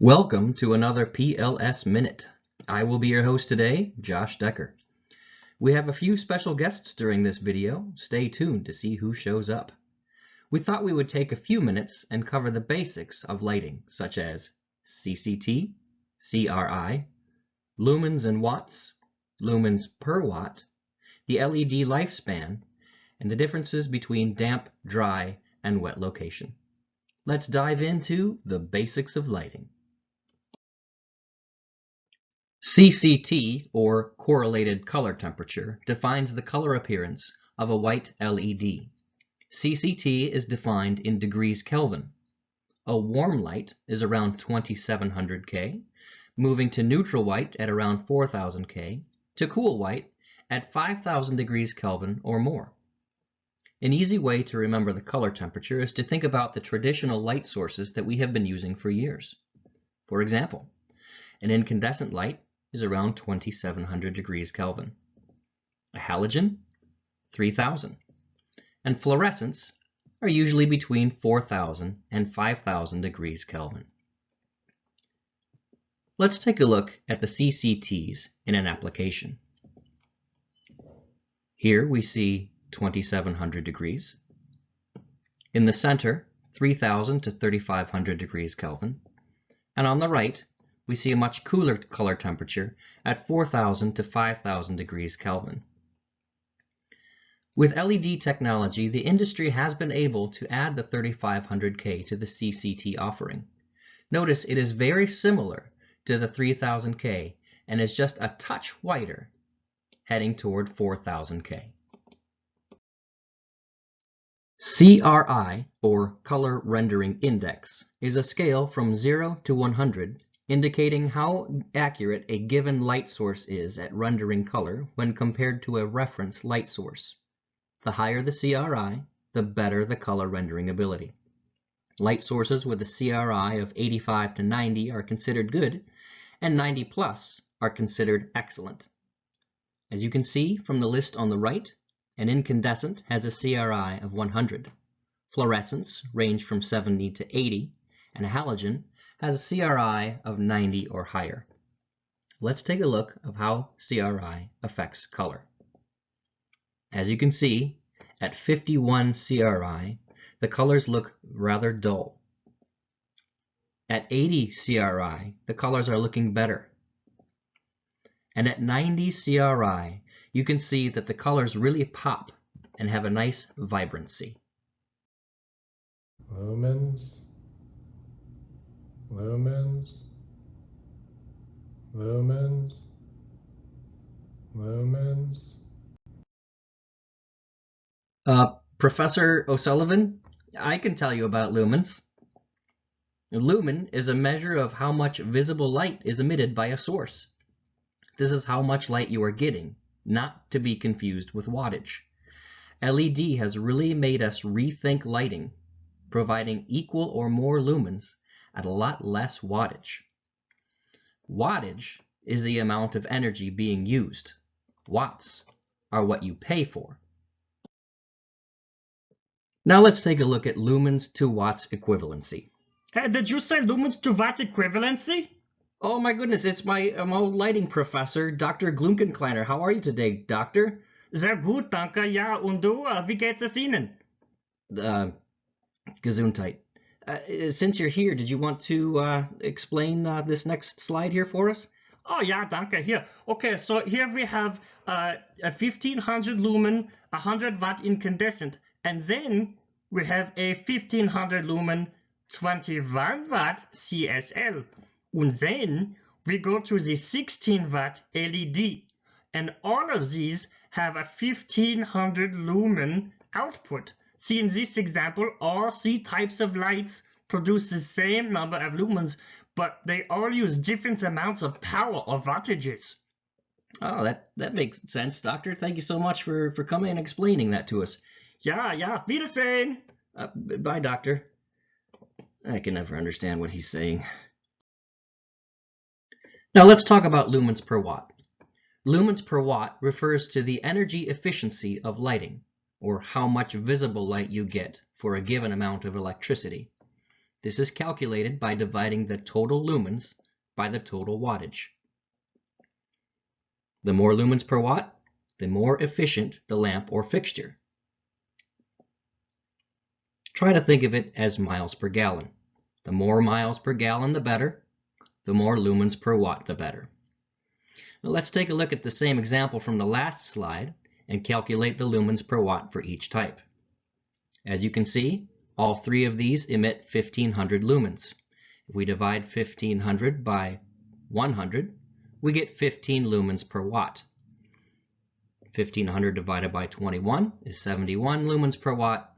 Welcome to another PLS Minute. I will be your host today, Josh Decker. We have a few special guests during this video. Stay tuned to see who shows up. We thought we would take a few minutes and cover the basics of lighting, such as CCT, CRI, lumens and watts, lumens per watt, the LED lifespan, and the differences between damp, dry, and wet location. Let's dive into the basics of lighting. CCT, or correlated color temperature, defines the color appearance of a white LED. CCT is defined in degrees Kelvin. A warm light is around 2700 K, moving to neutral white at around 4000 K, to cool white at 5000 degrees Kelvin or more. An easy way to remember the color temperature is to think about the traditional light sources that we have been using for years. For example, an incandescent light is around 2700 degrees Kelvin. A halogen, 3000. And fluorescents are usually between 4000 and 5000 degrees Kelvin. Let's take a look at the CCTs in an application. Here we see 2700 degrees. In the center, 3000 to 3500 degrees Kelvin. And on the right, we see a much cooler color temperature at 4000 to 5000 degrees Kelvin. With LED technology, the industry has been able to add the 3500 K to the CCT offering. Notice it is very similar to the 3000 K and is just a touch whiter, heading toward 4000 K. CRI, or Color Rendering Index, is a scale from 0 to 100, indicating how accurate a given light source is at rendering color when compared to a reference light source. The higher the CRI, the better the color rendering ability. Light sources with a CRI of 85 to 90 are considered good, and 90 plus are considered excellent. As you can see from the list on the right, an incandescent has a CRI of 100. Fluorescents range from 70 to 80, and a halogen has a CRI of 90 or higher. Let's take a look at how CRI affects color. As you can see, at 51 CRI, the colors look rather dull. At 80 CRI, the colors are looking better. And at 90 CRI, you can see that the colors really pop and have a nice vibrancy. Lumens, lumens, lumens, lumens. Professor O'Sullivan, I can tell you about lumens. A lumen is a measure of how much visible light is emitted by a source. This is how much light you are getting, not to be confused with wattage. LED has really made us rethink lighting, providing equal or more lumens at a lot less wattage. Wattage is the amount of energy being used. Watts are what you pay for. Now let's take a look at lumens to watts equivalency. Did you say lumens to watts equivalency? Oh my goodness, it's my old lighting professor, Dr. Glunkenkleiner. How are you today, Doctor? Sehr gut, danke. Ja, und du? Wie geht's es Ihnen? Gesundheit. Since you're here, did you want to explain this next slide here for us? Oh, yeah, danke. Here. Okay, so here we have a 1500 lumen, 100 watt incandescent. And then we have a 1500 lumen, 21 watt CSL. And then we go to the 16 watt LED. And all of these have a 1500 lumen output. See, in this example, all three types of lights produce the same number of lumens, but they all use different amounts of power or wattages. Oh, that makes sense, Doctor. Thank you so much for coming and explaining that to us. Yeah, Wiedersehen. Bye, Doctor. I can never understand what he's saying. Now let's talk about lumens per watt. Lumens per watt refers to the energy efficiency of lighting, or how much visible light you get for a given amount of electricity. This is calculated by dividing the total lumens by the total wattage. The more lumens per watt, the more efficient the lamp or fixture. Try to think of it as miles per gallon. The more miles per gallon, the better. The more lumens per watt, the better. Now let's take a look at the same example from the last slide and calculate the lumens per watt for each type. As you can see, all three of these emit 1500 lumens. If we divide 1500 by 100, we get 15 lumens per watt. 1500 divided by 21 is 71 lumens per watt,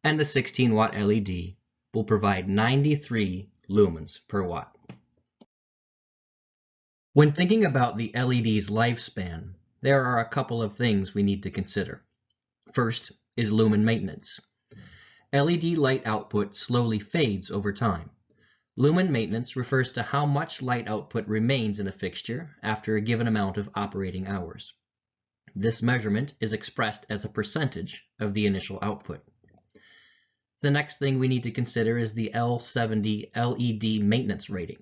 and the 16-watt LED will provide 93 lumens per watt. When thinking about the LED's lifespan, there are a couple of things we need to consider. First is lumen maintenance. LED light output slowly fades over time. Lumen maintenance refers to how much light output remains in a fixture after a given amount of operating hours. This measurement is expressed as a percentage of the initial output. The next thing we need to consider is the L70 LED maintenance rating.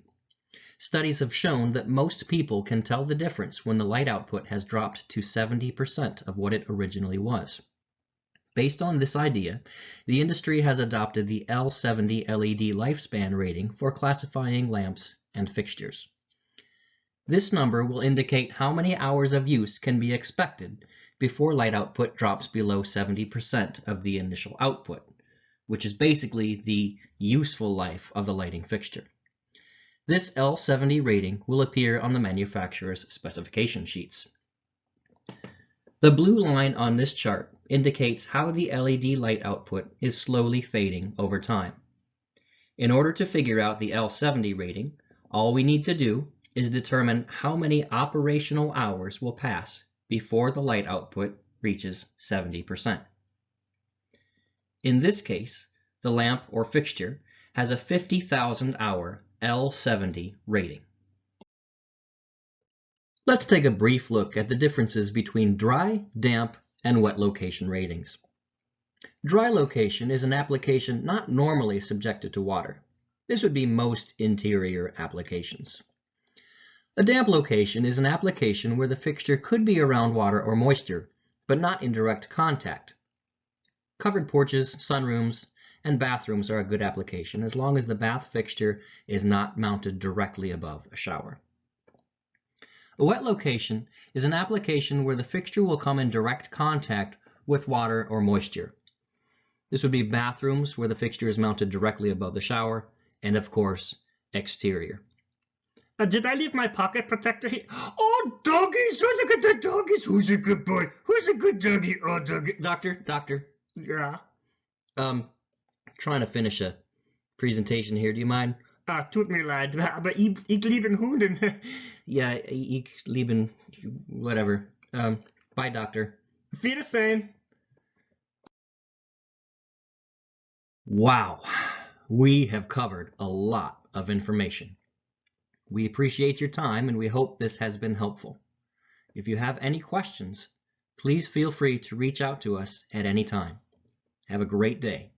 Studies have shown that most people can tell the difference when the light output has dropped to 70% of what it originally was. Based on this idea, the industry has adopted the L70 LED lifespan rating for classifying lamps and fixtures. This number will indicate how many hours of use can be expected before light output drops below 70% of the initial output, which is basically the useful life of the lighting fixture. This L70 rating will appear on the manufacturer's specification sheets. The blue line on this chart indicates how the LED light output is slowly fading over time. In order to figure out the L70 rating, all we need to do is determine how many operational hours will pass before the light output reaches 70%. In this case, the lamp or fixture has a 50,000 hour L70 rating. Let's take a brief look at the differences between dry, damp, and wet location ratings. Dry location is an application not normally subjected to water. This would be most interior applications. A damp location is an application where the fixture could be around water or moisture, but not in direct contact. Covered porches, sunrooms, and bathrooms are a good application as long as the bath fixture is not mounted directly above a shower. A wet location is an application where the fixture will come in direct contact with water or moisture. This would be bathrooms where the fixture is mounted directly above the shower, and of course, exterior. Did I leave my pocket protector here? Oh, doggies! Look at the doggies! Who's a good boy? Who's a good doggy? Oh, doggy. Doctor. Yeah. Trying to finish a presentation here. Do you mind? Tut mir leid, aber ich lieben Hunden. Yeah, ich lieben whatever. Bye, doctor. Wiedersehen. Wow, we have covered a lot of information. We appreciate your time and we hope this has been helpful. If you have any questions, please feel free to reach out to us at any time. Have a great day.